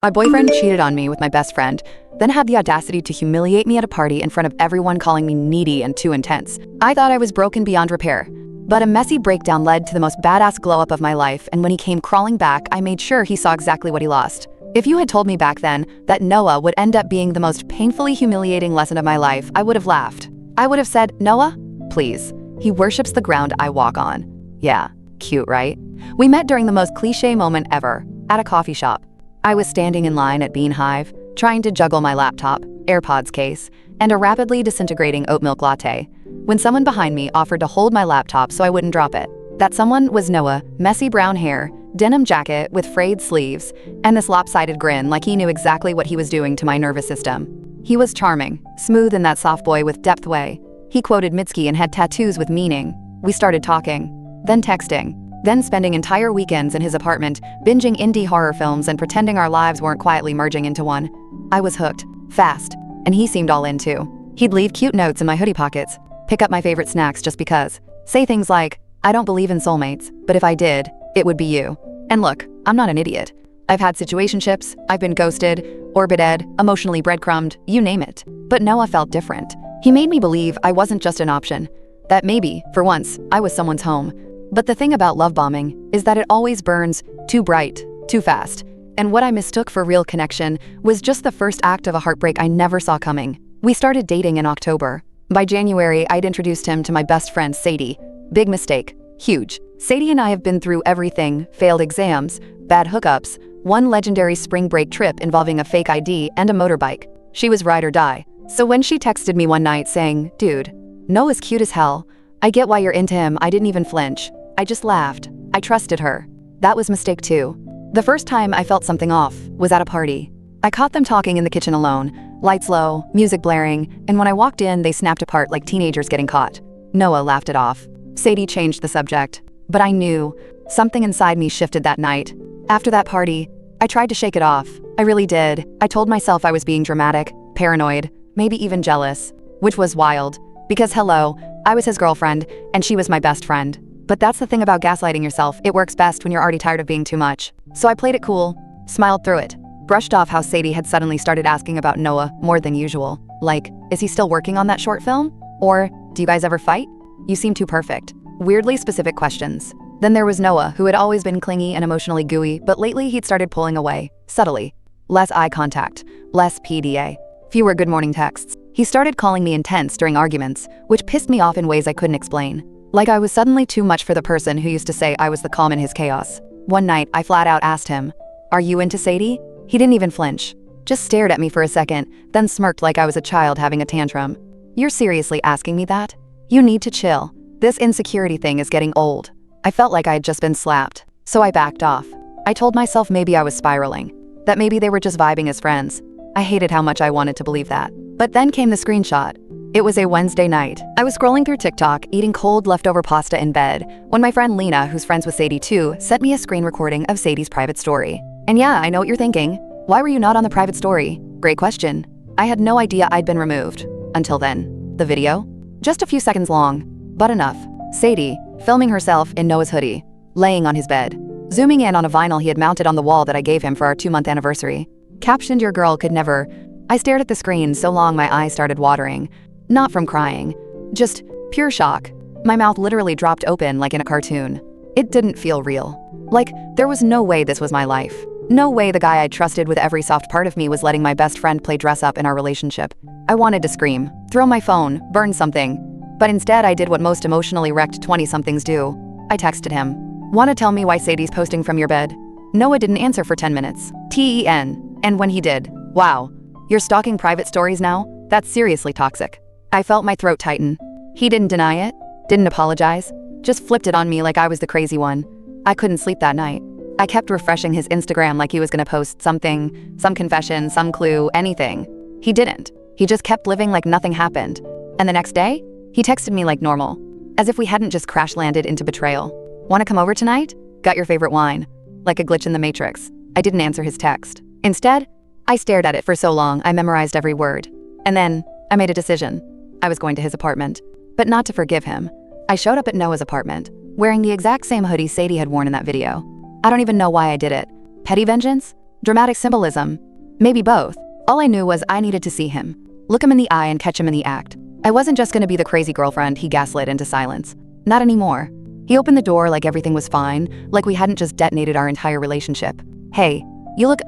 My boyfriend cheated on me with my best friend, then had the audacity to humiliate me at a party in front of everyone, calling me needy and too intense. I thought I was broken beyond repair. But a messy breakdown led to the most badass glow-up of my life, and when he came crawling back, I made sure he saw exactly what he lost. If you had told me back then that Noah would end up being the most painfully humiliating lesson of my life, I would have laughed. I would have said, "Noah, please. He worships the ground I walk on." Yeah, cute, right? We met during the most cliche moment ever, at a coffee shop. I was standing in line at Bean Hive, trying to juggle my laptop, AirPods case, and a rapidly disintegrating oat milk latte, when someone behind me offered to hold my laptop so I wouldn't drop it. That someone was Noah, messy brown hair, denim jacket with frayed sleeves, and this lopsided grin like he knew exactly what he was doing to my nervous system. He was charming, smooth in that soft boy with depth way. He quoted Mitski and had tattoos with meaning. We started talking, then texting, then spending entire weekends in his apartment, binging indie horror films and pretending our lives weren't quietly merging into one. I was hooked, fast, and he seemed all in too. He'd leave cute notes in my hoodie pockets, pick up my favorite snacks just because, say things like, "I don't believe in soulmates, but if I did, it would be you." And look, I'm not an idiot. I've had situationships, I've been ghosted, orbited, emotionally breadcrumbed, you name it. But Noah felt different. He made me believe I wasn't just an option, that maybe, for once, I was someone's home. But the thing about love bombing is that it always burns too bright, too fast. And what I mistook for real connection was just the first act of a heartbreak I never saw coming. We started dating in October. By January, I'd introduced him to my best friend, Sadie. Big mistake. Huge. Sadie and I have been through everything: failed exams, bad hookups, one legendary spring break trip involving a fake ID and a motorbike. She was ride or die. So when she texted me one night saying, "Dude, Noah's cute as hell. I get why you're into him," I didn't even flinch. I just laughed. I trusted her. That was mistake two. The first time I felt something off was at a party. I caught them talking in the kitchen alone, lights low, music blaring, and when I walked in, they snapped apart like teenagers getting caught. Noah laughed it off. Sadie changed the subject. But I knew something inside me shifted that night. After that party, I tried to shake it off. I really did. I told myself I was being dramatic, paranoid, maybe even jealous, which was wild. Because hello, I was his girlfriend, and she was my best friend. But that's the thing about gaslighting yourself, it works best when you're already tired of being too much. So I played it cool, smiled through it, brushed off how Sadie had suddenly started asking about Noah more than usual. Like, is he still working on that short film? Or, do you guys ever fight? You seem too perfect. Weirdly specific questions. Then there was Noah, who had always been clingy and emotionally gooey, but lately he'd started pulling away, subtly. Less eye contact, less PDA, fewer good morning texts. He started calling me intense during arguments, which pissed me off in ways I couldn't explain. Like I was suddenly too much for the person who used to say I was the calm in his chaos. One night, I flat out asked him, "Are you into Sadie?" He didn't even flinch. Just stared at me for a second, then smirked like I was a child having a tantrum. "You're seriously asking me that? You need to chill. This insecurity thing is getting old." I felt like I had just been slapped, so I backed off. I told myself maybe I was spiraling, that maybe they were just vibing as friends. I hated how much I wanted to believe that. But then came the screenshot. It was a Wednesday night. I was scrolling through TikTok, eating cold leftover pasta in bed, when my friend Lena, who's friends with Sadie too, sent me a screen recording of Sadie's private story. And yeah, I know what you're thinking. Why were you not on the private story? Great question. I had no idea I'd been removed. Until then. The video? Just a few seconds long, but enough. Sadie, filming herself in Noah's hoodie, laying on his bed, zooming in on a vinyl he had mounted on the wall that I gave him for our 2-month anniversary. Captioned, "Your girl could never." I stared at the screen so long my eyes started watering. Not from crying, just pure shock. My mouth literally dropped open like in a cartoon. It didn't feel real. Like, there was no way this was my life. No way the guy I'd trusted with every soft part of me was letting my best friend play dress up in our relationship. I wanted to scream, throw my phone, burn something. But instead I did what most emotionally wrecked 20-somethings do. I texted him. "Wanna tell me why Sadie's posting from your bed?" Noah didn't answer for 10 minutes. TEN. And when he did, wow. "You're stalking private stories now? That's seriously toxic." I felt my throat tighten. He didn't deny it, didn't apologize, just flipped it on me like I was the crazy one. I couldn't sleep that night. I kept refreshing his Instagram like he was gonna post something, some confession, some clue, anything. He didn't. He just kept living like nothing happened. And the next day, he texted me like normal, as if we hadn't just crash landed into betrayal. "Wanna come over tonight? Got your favorite wine." Like a glitch in the Matrix. I didn't answer his text. Instead, I stared at it for so long I memorized every word. And then, I made a decision. I was going to his apartment. But not to forgive him. I showed up at Noah's apartment, wearing the exact same hoodie Sadie had worn in that video. I don't even know why I did it. Petty vengeance? Dramatic symbolism? Maybe both. All I knew was I needed to see him, look him in the eye and catch him in the act. I wasn't just gonna be the crazy girlfriend he gaslit into silence. Not anymore. He opened the door like everything was fine, like we hadn't just detonated our entire relationship. Hey, you look,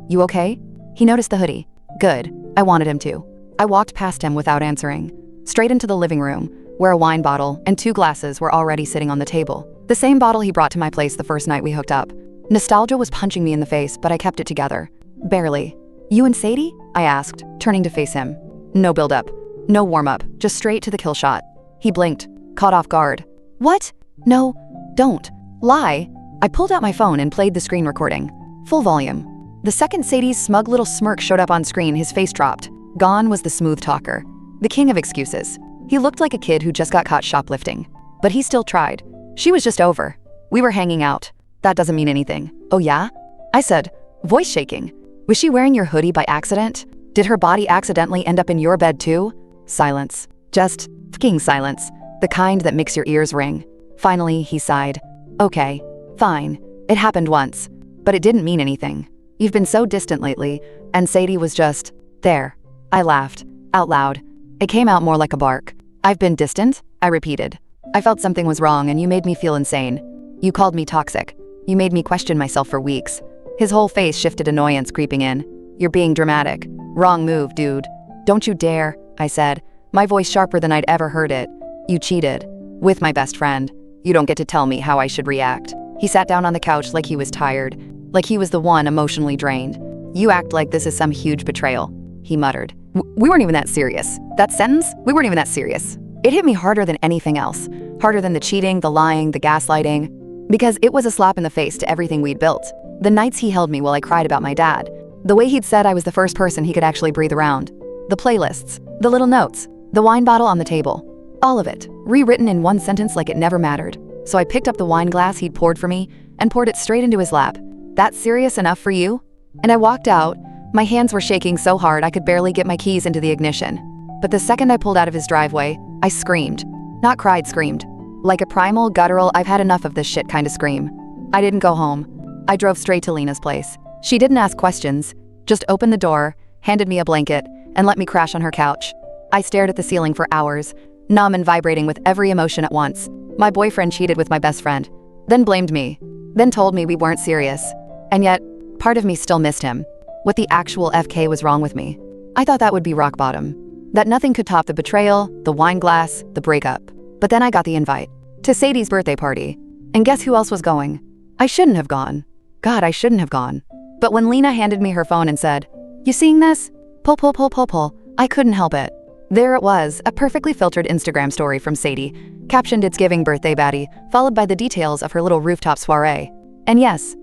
you okay? He noticed the hoodie. Good. I wanted him to. I walked past him without answering, straight into the living room, where a wine bottle and 2 glasses were already sitting on the table. The same bottle he brought to my place the first night we hooked up. Nostalgia was punching me in the face, but I kept it together. Barely. You and Sadie? I asked, turning to face him. No build-up. No warm-up. Just straight to the kill shot. He blinked, caught off guard. What? No, don't. Lie. I pulled out my phone and played the screen recording. Full volume. The second Sadie's smug little smirk showed up on screen, his face dropped. Gone was the smooth talker. The king of excuses. He looked like a kid who just got caught shoplifting. But he still tried. She was just over. We were hanging out. That doesn't mean anything. Oh yeah? I said, voice shaking. Was she wearing your hoodie by accident? Did her body accidentally end up in your bed too? Silence. Just fucking silence. The kind that makes your ears ring. Finally, he sighed. Okay, fine. It happened once. But it didn't mean anything. You've been so distant lately, and Sadie was just there. I laughed, out loud. It came out more like a bark. I've been distant? I repeated. I felt something was wrong and you made me feel insane. You called me toxic. You made me question myself for weeks. His whole face shifted, annoyance creeping in. You're being dramatic. Wrong move, dude. Don't you dare, I said, my voice sharper than I'd ever heard it. You cheated. With my best friend. You don't get to tell me how I should react. He sat down on the couch like he was tired, like he was the one emotionally drained. You act like this is some huge betrayal, he muttered. We weren't even that serious. That sentence? We weren't even that serious. It hit me harder than anything else. Harder than the cheating, the lying, the gaslighting. Because it was a slap in the face to everything we'd built. The nights he held me while I cried about my dad. The way he'd said I was the first person he could actually breathe around. The playlists. The little notes. The wine bottle on the table. All of it, rewritten in one sentence like it never mattered. So I picked up the wine glass he'd poured for me and poured it straight into his lap. That serious enough for you? And I walked out. My hands were shaking so hard I could barely get my keys into the ignition. But the second I pulled out of his driveway, I screamed. Not cried, screamed. Like a primal, guttural, I've had enough of this shit kind of scream. I didn't go home. I drove straight to Lena's place. She didn't ask questions, just opened the door, handed me a blanket, and let me crash on her couch. I stared at the ceiling for hours, numb and vibrating with every emotion at once. My boyfriend cheated with my best friend, then blamed me, then told me we weren't serious. And yet, part of me still missed him. What the actual FK was wrong with me? I thought that would be rock bottom. That nothing could top the betrayal, the wine glass, the breakup. But then I got the invite to Sadie's birthday party. And guess who else was going? I shouldn't have gone. God, I shouldn't have gone. But when Lena handed me her phone and said, "You seeing this? Pull," I couldn't help it. There it was, a perfectly filtered Instagram story from Sadie, captioned "It's giving birthday baddie," followed by the details of her little rooftop soiree. And yes,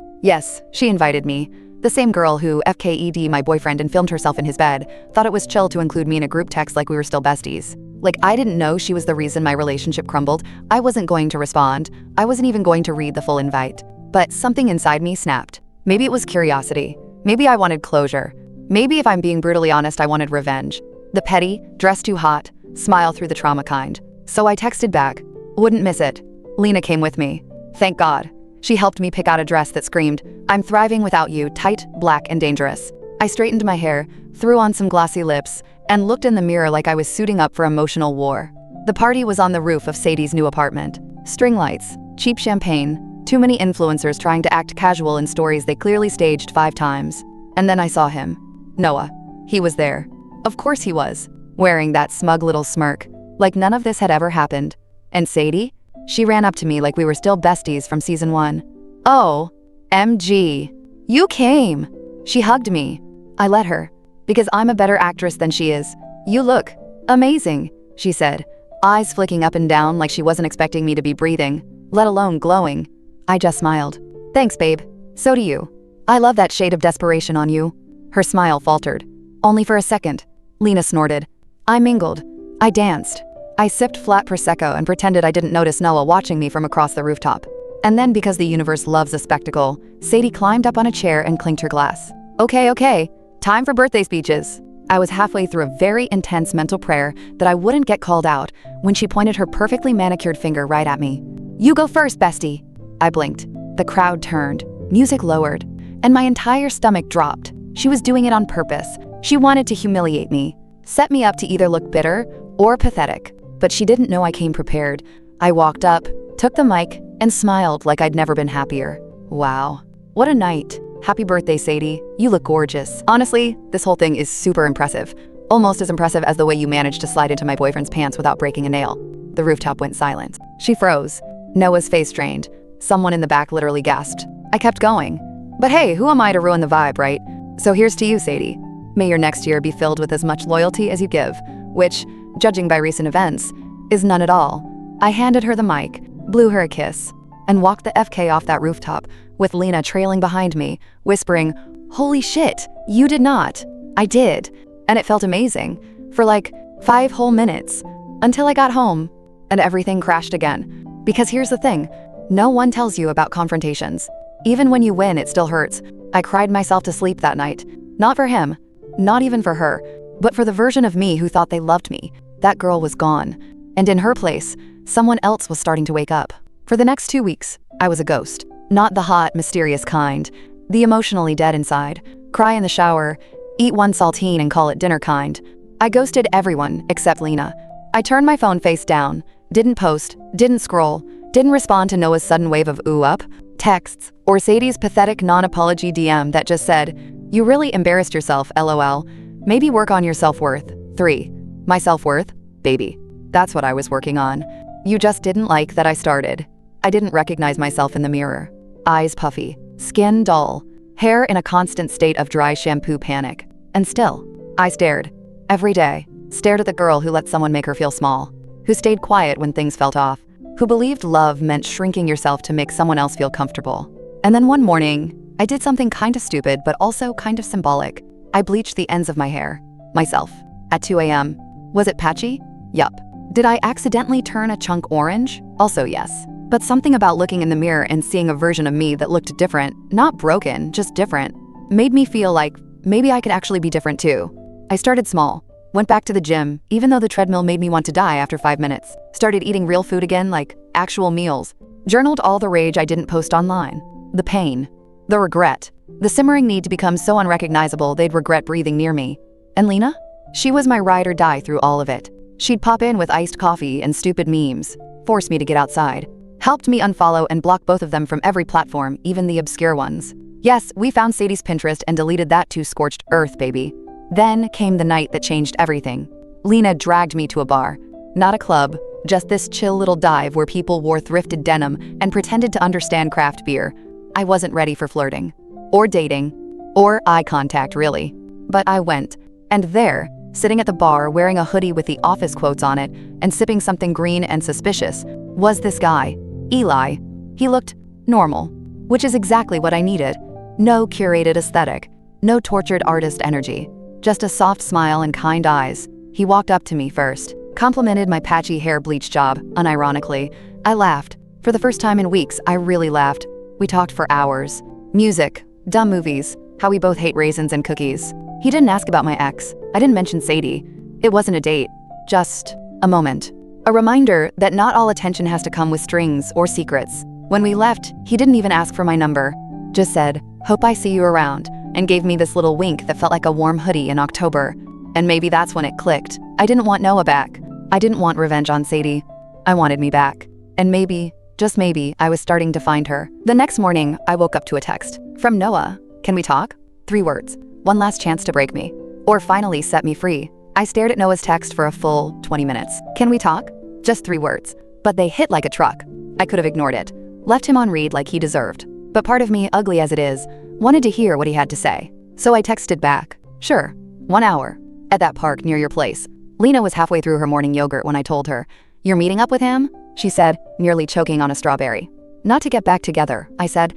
she invited me. The same girl who FKED my boyfriend and filmed herself in his bed, thought it was chill to include me in a group text like we were still besties. Like I didn't know she was the reason my relationship crumbled. I wasn't going to respond. I wasn't even going to read the full invite. But something inside me snapped. Maybe it was curiosity. Maybe I wanted closure. Maybe if I'm being brutally honest, I wanted revenge. The petty, dress too hot, smile through the trauma kind. So I texted back. Wouldn't miss it. Lena came with me. Thank God. She helped me pick out a dress that screamed, "I'm thriving without you, tight, black, and dangerous." I straightened my hair, threw on some glossy lips, and looked in the mirror like I was suiting up for emotional war. The party was on the roof of Sadie's new apartment. String lights, cheap champagne, too many influencers trying to act casual in stories they clearly staged 5 times. And then I saw him. Noah. He was there. Of course he was, wearing that smug little smirk, like none of this had ever happened. And Sadie? She ran up to me like we were still besties from season 1. "Oh, MG. You came." She hugged me. I let her, because I'm a better actress than she is. "You look amazing," she said, eyes flicking up and down like she wasn't expecting me to be breathing, let alone glowing. I just smiled. "Thanks, babe. So do you. I love that shade of desperation on you." Her smile faltered. "Only for a second." Lena snorted. I mingled. I danced. I sipped flat Prosecco and pretended I didn't notice Noah watching me from across the rooftop. And then, because the universe loves a spectacle, Sadie climbed up on a chair and clinked her glass. Okay, time for birthday speeches." I was halfway through a very intense mental prayer that I wouldn't get called out when she pointed her perfectly manicured finger right at me. "You go first, bestie." I blinked. The crowd turned. Music lowered. and my entire stomach dropped. She was doing it on purpose. She wanted to humiliate me, set me up to either look bitter or pathetic. But she didn't know I came prepared. I walked up, took the mic, and smiled like I'd never been happier. Wow. What a night. Happy birthday, Sadie. You look gorgeous. Honestly, this whole thing is super impressive. Almost as impressive as the way you managed to slide into my boyfriend's pants without breaking a nail. The rooftop went silent. She froze. Noah's face strained. Someone in the back literally gasped. I kept going. But hey, who am I to ruin the vibe, right? So here's to you, Sadie. May your next year be filled with as much loyalty as you give, which, judging by recent events, is none at all. I handed her the mic, blew her a kiss, and walked the FK off that rooftop, with Lena trailing behind me, whispering, "Holy shit, you did not." I did, and it felt amazing, for like 5 whole minutes, until I got home, and everything crashed again. Because here's the thing, no one tells you about confrontations. Even when you win, it still hurts. I cried myself to sleep that night. Not for him, not even for her, but for the version of me who thought they loved me. That girl was gone, and in her place, someone else was starting to wake up. For the next 2 weeks, I was a ghost. Not the hot, mysterious kind, the emotionally dead inside, cry in the shower, eat one saltine and call it dinner kind. I ghosted everyone except Lena. I turned my phone face down, didn't post, didn't scroll, didn't respond to Noah's sudden wave of ooh up, texts, or Sadie's pathetic non-apology DM that just said, "You really embarrassed yourself, LOL. Maybe work on your self-worth." 3. My self-worth? Baby. That's what I was working on. You just didn't like that I started. I didn't recognize myself in the mirror. Eyes puffy, skin dull, hair in a constant state of dry shampoo panic. And still, I stared. Every day, stared at the girl who let someone make her feel small, who stayed quiet when things felt off, who believed love meant shrinking yourself to make someone else feel comfortable. And then one morning, I did something kind of stupid but also kind of symbolic. I bleached the ends of my hair. Myself. At 2 a.m. Was it patchy? Yup. Did I accidentally turn a chunk orange? Also yes. But something about looking in the mirror and seeing a version of me that looked different, not broken, just different, made me feel like maybe I could actually be different too. I started small. Went back to the gym, even though the treadmill made me want to die after 5 minutes. Started eating real food again, like actual meals. Journaled all the rage I didn't post online. The pain. The regret. The simmering need to become so unrecognizable they'd regret breathing near me. And Lena? She was my ride or die through all of it. She'd pop in with iced coffee and stupid memes, force me to get outside, helped me unfollow and block both of them from every platform, even the obscure ones. Yes, we found Sadie's Pinterest and deleted that to scorched earth, baby. Then came the night that changed everything. Lena dragged me to a bar. Not a club, just this chill little dive where people wore thrifted denim and pretended to understand craft beer. I wasn't ready for flirting, or dating, or eye contact really. But I went, and there, sitting at the bar wearing a hoodie with the office quotes on it and sipping something green and suspicious, was this guy, Eli. He looked normal, which is exactly what I needed. No curated aesthetic, no tortured artist energy, just a soft smile and kind eyes. He walked up to me first, complimented my patchy hair bleach job, unironically. I laughed. For the first time in weeks, I really laughed. We talked for hours. Music, dumb movies, how we both hate raisins and cookies. He didn't ask about my ex. I didn't mention Sadie. It wasn't a date, just a moment. A reminder that not all attention has to come with strings or secrets. When we left, he didn't even ask for my number. Just said, "Hope I see you around," and gave me this little wink that felt like a warm hoodie in October. And maybe that's when it clicked. I didn't want Noah back. I didn't want revenge on Sadie. I wanted me back. And maybe, just maybe, I was starting to find her. The next morning, I woke up to a text. From Noah. "Can we talk?" 3 words. One last chance to break me. Or finally set me free. I stared at Noah's text for a full 20 minutes. "Can we talk?" Just 3 words. But they hit like a truck. I could have ignored it. Left him on read like he deserved. But part of me, ugly as it is, wanted to hear what he had to say. So I texted back. "Sure. 1 hour. At that park near your place." Lena was halfway through her morning yogurt when I told her. "You're meeting up with him?" she said, nearly choking on a strawberry. "Not to get back together," I said.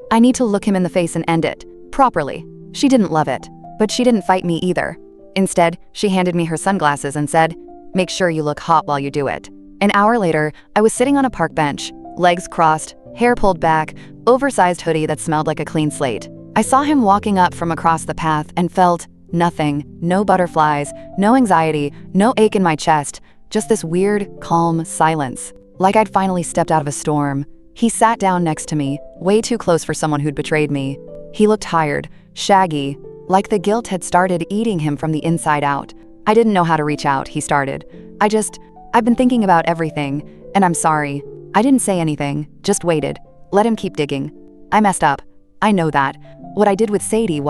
I need to look him in the face and end it. Properly." She didn't love it, but she didn't fight me either. Instead, she handed me her sunglasses and said, "Make sure you look hot while you do it." An hour later, I was sitting on a park bench, legs crossed, hair pulled back, oversized hoodie that smelled like a clean slate. I saw him walking up from across the path and felt nothing, no butterflies, no anxiety, no ache in my chest, just this weird, calm silence. Like I'd finally stepped out of a storm. He sat down next to me, way too close for someone who'd betrayed me. He looked tired, shaggy, like the guilt had started eating him from the inside out. I didn't know how to reach out, he started. I've been thinking about everything, and I'm sorry. I didn't say anything, just waited. Let him keep digging. I messed up. I know that. What I did with Sadie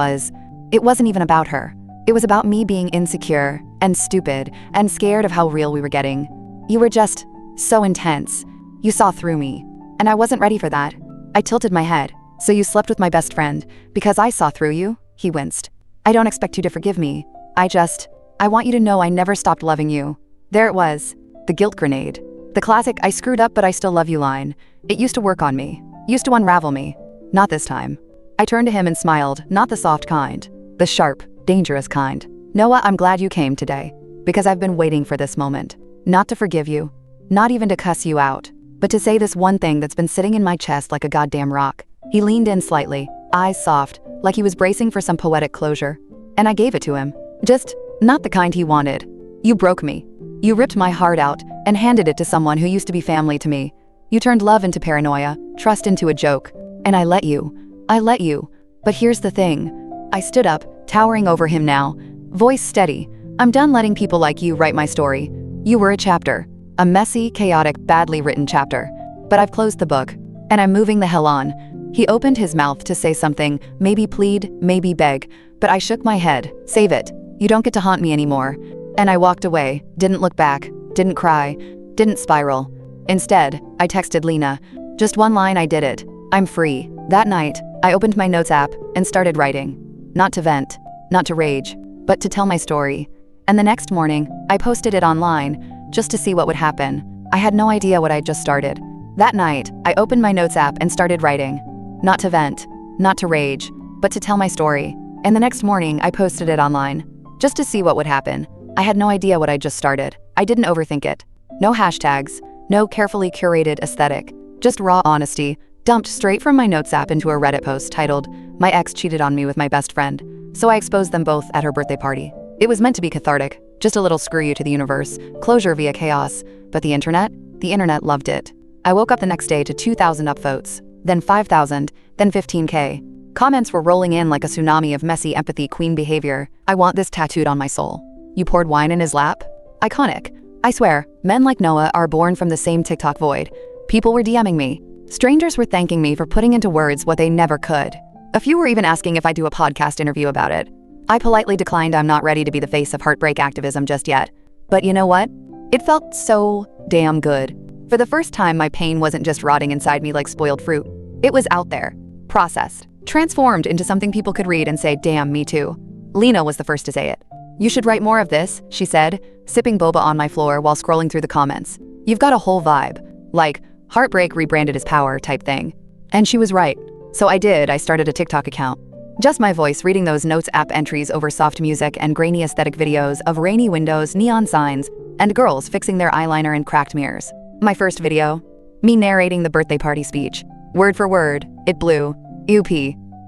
it wasn't even about her. It was about me being insecure and stupid and scared of how real we were getting. You were just so intense. You saw through me, and I wasn't ready for that. I tilted my head. So you slept with my best friend because I saw through you? He winced. I don't expect you to forgive me. I want you to know I never stopped loving you. There it was, the guilt grenade. The classic I screwed up but I still love you line. It used to work on me, used to unravel me. Not this time. I turned to him and smiled, not the soft kind, the sharp, dangerous kind. Noah, I'm glad you came today, because I've been waiting for this moment. Not to forgive you, not even to cuss you out, but to say this one thing that's been sitting in my chest like a goddamn rock. He leaned in slightly, eyes soft, like he was bracing for some poetic closure. And I gave it to him. Just not the kind he wanted. You broke me. You ripped my heart out and handed it to someone who used to be family to me. You turned love into paranoia, trust into a joke. And I let you. But here's the thing. I stood up, towering over him now, voice steady. I'm done letting people like you write my story. You were a chapter. A messy, chaotic, badly written chapter. But I've closed the book, and I'm moving the hell on. He opened his mouth to say something, maybe plead, maybe beg, but I shook my head. Save it. You don't get to haunt me anymore. And I walked away, didn't look back, didn't cry, didn't spiral. Instead, I texted Lena. Just one line, I did it. I'm free. That night, I opened my notes app and started writing. Not to vent, not to rage, but to tell my story. And the next morning, I posted it online, just to see what would happen. I had no idea what I'd just started. That night, I opened my notes app and started writing. Not to vent, not to rage, but to tell my story. And the next morning, I posted it online, just to see what would happen. I had no idea what I'd just started. I didn't overthink it. No hashtags, no carefully curated aesthetic, just raw honesty, dumped straight from my notes app into a Reddit post titled, "My ex cheated on me with my best friend, so I exposed them both at her birthday party." It was meant to be cathartic, just a little screw you to the universe, closure via chaos, but the internet loved it. I woke up the next day to 2,000 upvotes, then 5,000, then 15K. Comments were rolling in like a tsunami of messy empathy queen behavior. I want this tattooed on my soul. You poured wine in his lap? Iconic. I swear, men like Noah are born from the same TikTok void. People were DMing me. Strangers were thanking me for putting into words what they never could. A few were even asking if I do a podcast interview about it. I politely declined. I'm not ready to be the face of heartbreak activism just yet. But you know what? It felt so damn good. For the first time, my pain wasn't just rotting inside me like spoiled fruit. It was out there, processed, transformed into something people could read and say, damn, me too. Lena was the first to say it. You should write more of this, she said, sipping boba on my floor while scrolling through the comments. You've got a whole vibe, like heartbreak rebranded as power type thing. And she was right. So I did. I started a TikTok account. Just my voice reading those notes app entries over soft music and grainy aesthetic videos of rainy windows, neon signs, and girls fixing their eyeliner and cracked mirrors. My first video, me narrating the birthday party speech. Word for word, it blew. UP.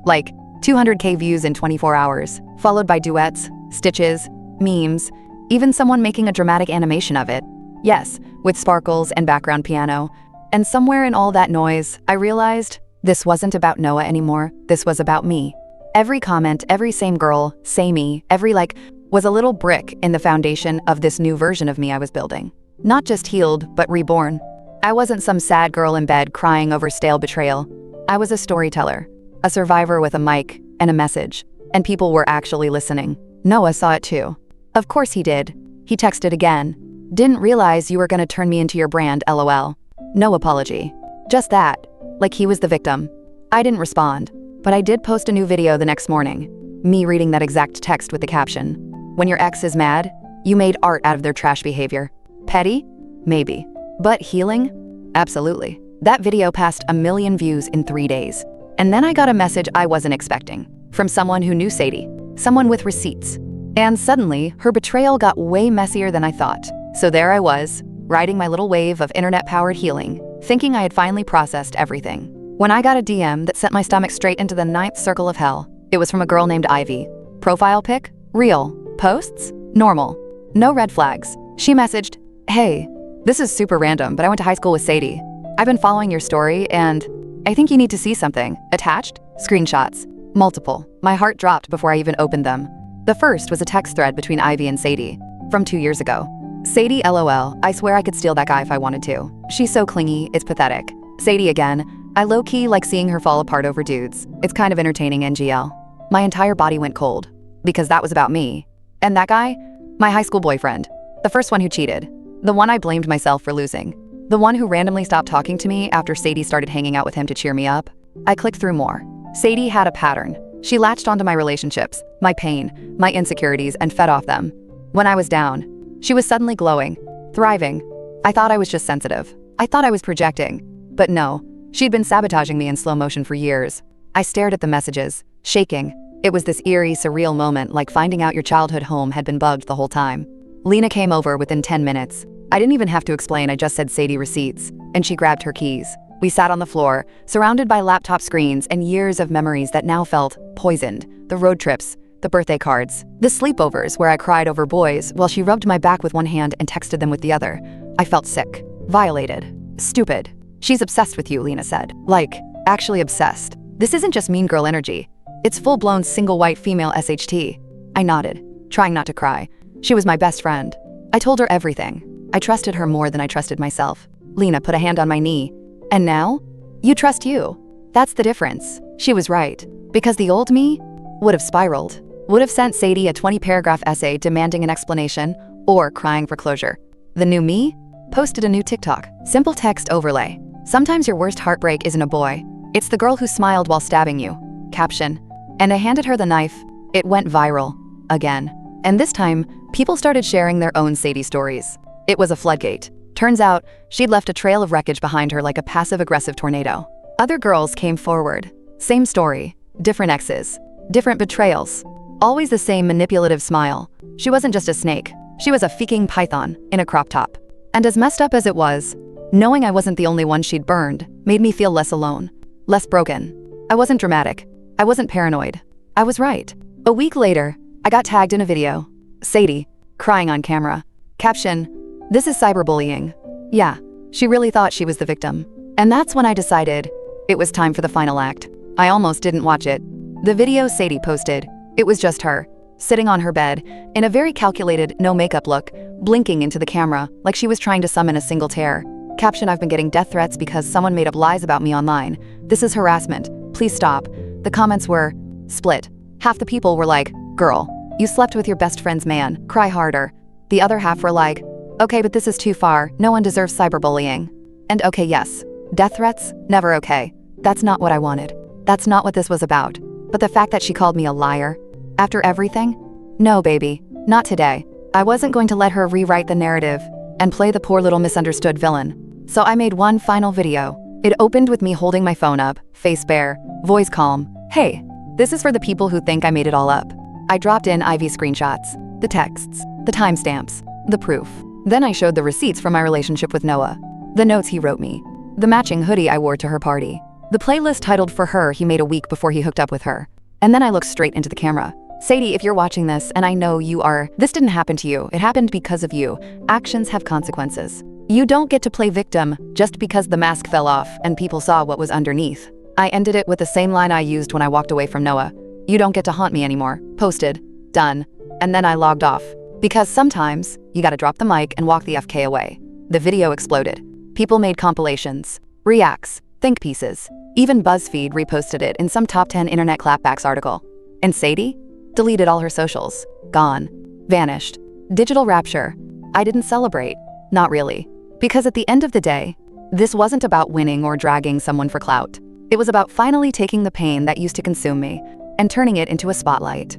Like 200K views in 24 hours, followed by duets, stitches, memes, even someone making a dramatic animation of it. Yes, with sparkles and background piano. And somewhere in all that noise, I realized this wasn't about Noah anymore. This was about me. Every comment, every same girl, say me, every like, was a little brick in the foundation of this new version of me I was building. Not just healed, but reborn. I wasn't some sad girl in bed crying over stale betrayal. I was a storyteller, a survivor with a mic and a message, and people were actually listening. Noah saw it too. Of course he did. He texted again. Didn't realize you were gonna turn me into your brand, LOL. No apology. Just that. Like he was the victim. I didn't respond, but I did post a new video the next morning. Me reading that exact text with the caption. When your ex is mad, you made art out of their trash behavior. Petty? Maybe. But healing? Absolutely. That video passed 1 million views in 3 days. And then I got a message I wasn't expecting. From someone who knew Sadie. Someone with receipts. And suddenly, her betrayal got way messier than I thought. So there I was, riding my little wave of internet-powered healing, thinking I had finally processed everything. When I got a DM that sent my stomach straight into the 9th circle of hell. It was from a girl named Ivy. Profile pic? Real. Posts? Normal. No red flags. She messaged, "Hey, this is super random, but I went to high school with Sadie. I've been following your story and I think you need to see something." Attached? Screenshots. Multiple. My heart dropped before I even opened them. The first was a text thread between Ivy and Sadie from 2 years ago. Sadie, LOL, I swear I could steal that guy if I wanted to. She's so clingy, it's pathetic. Sadie again, I low-key like seeing her fall apart over dudes. It's kind of entertaining, NGL. My entire body went cold. Because that was about me. And that guy? My high school boyfriend. The first one who cheated. The one I blamed myself for losing. The one who randomly stopped talking to me after Sadie started hanging out with him to cheer me up. I clicked through more. Sadie had a pattern. She latched onto my relationships, my pain, my insecurities, and fed off them. When I was down, she was suddenly glowing, thriving. I thought I was just sensitive. I thought I was projecting. But no, she'd been sabotaging me in slow motion for years. I stared at the messages, shaking. It was this eerie, surreal moment, like finding out your childhood home had been bugged the whole time. Lena came over within 10 minutes. I didn't even have to explain, I just said Sadie receipts, and she grabbed her keys. We sat on the floor, surrounded by laptop screens and years of memories that now felt poisoned. The road trips, the birthday cards, the sleepovers where I cried over boys while she rubbed my back with one hand and texted them with the other. I felt sick, violated, stupid. She's obsessed with you, Lena said. Like, actually obsessed. This isn't just mean girl energy. It's full-blown single white female SHT. I nodded, trying not to cry. She was my best friend. I told her everything. I trusted her more than I trusted myself. Lena put a hand on my knee. And now? You trust you. That's the difference. She was right. Because the old me would have spiraled. Would have sent Sadie a 20-paragraph essay demanding an explanation or crying for closure. The new me posted a new TikTok. Simple text overlay. Sometimes your worst heartbreak isn't a boy. It's the girl who smiled while stabbing you. Caption. And I handed her the knife. It went viral. Again. And this time, people started sharing their own Sadie stories. It was a floodgate. Turns out, she'd left a trail of wreckage behind her like a passive-aggressive tornado. Other girls came forward. Same story. Different exes. Different betrayals. Always the same manipulative smile. She wasn't just a snake. She was a fucking python in a crop top. And as messed up as it was, knowing I wasn't the only one she'd burned made me feel less alone. Less broken. I wasn't dramatic. I wasn't paranoid. I was right. A week later, I got tagged in a video. Sadie, crying on camera. Caption, this is cyberbullying. Yeah, she really thought she was the victim. And that's when I decided it was time for the final act. I almost didn't watch it. The video Sadie posted, it was just her, sitting on her bed, in a very calculated, no makeup look, blinking into the camera like she was trying to summon a single tear. Caption, I've been getting death threats because someone made up lies about me online. This is harassment. Please stop. The comments were split. Half the people were like, girl, you slept with your best friend's man, cry harder. The other half were like, okay, but this is too far, no one deserves cyberbullying. And okay, yes, death threats, never okay. That's not what I wanted. That's not what this was about. But the fact that she called me a liar, after everything? No, baby, not today. I wasn't going to let her rewrite the narrative and play the poor little misunderstood villain. So I made one final video. It opened with me holding my phone up, face bare, voice calm. Hey, this is for the people who think I made it all up. I dropped in Ivy screenshots, the texts, the timestamps, the proof. Then I showed the receipts from my relationship with Noah, the notes he wrote me, the matching hoodie I wore to her party, the playlist titled For Her he made a week before he hooked up with her. And then I looked straight into the camera. Sadie, if you're watching this, and I know you are, this didn't happen to you. It happened because of you. Actions have consequences. You don't get to play victim just because the mask fell off and people saw what was underneath. I ended it with the same line I used when I walked away from Noah. You don't get to haunt me anymore. Posted. Done. And then I logged off. Because sometimes, you gotta drop the mic and walk the FK away. The video exploded. People made compilations, reacts, think pieces. Even BuzzFeed reposted it in some top 10 internet clapbacks article. And Sadie? Deleted all her socials. Gone. Vanished. Digital rapture. I didn't celebrate. Not really. Because at the end of the day, this wasn't about winning or dragging someone for clout. It was about finally taking the pain that used to consume me and turning it into a spotlight.